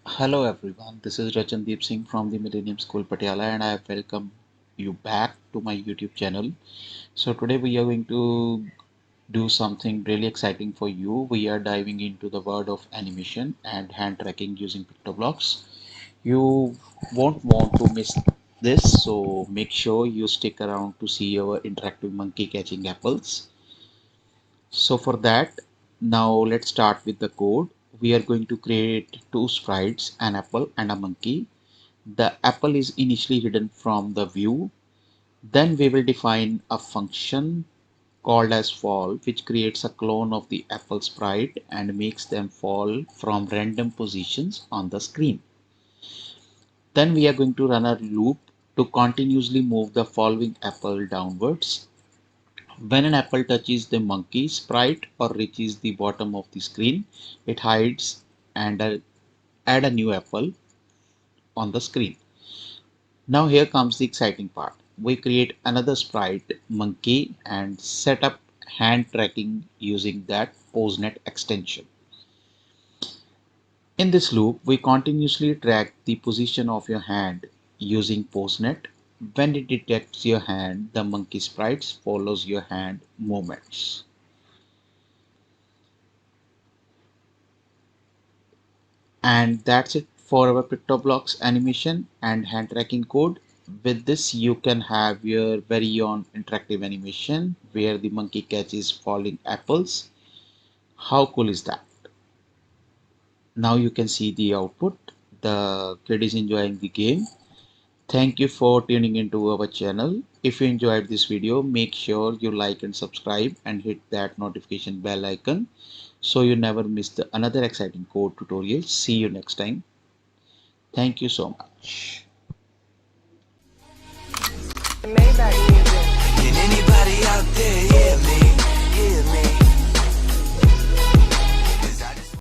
Hello everyone, this is Rachandeep Singh from the Millennium School Patiala and I welcome you back to my YouTube channel. So today we are going to do something really exciting for you. We are diving into the world of animation and hand tracking using PictoBlocks. You won't want to miss this, so make sure you stick around to see our interactive monkey catching apples. So for that, now let's start with the code. We are going to create two sprites, an apple and a monkey. The apple is initially hidden from the view. Then we will define a function called as fall, which creates a clone of the apple sprite and makes them fall from random positions on the screen. Then we are going to run a loop to continuously move the following apple downwards. When an apple touches the monkey sprite or reaches the bottom of the screen, it hides and add a new apple on the screen. Now here comes the exciting part. We create another sprite monkey and set up hand tracking using that PoseNet extension. In this loop, we continuously track the position of your hand using PoseNet. When it detects your hand, the monkey sprites follows your hand movements. And that's it for our PictoBlocks animation and hand tracking code. With this, you can have your very own interactive animation where the monkey catches falling apples. How cool is that? Now you can see the output. The kid is enjoying the game. Thank you for tuning into our channel. If you enjoyed this video, make sure you like and subscribe and hit that notification bell icon so you never miss another exciting code tutorial. See you next time. Thank you so much.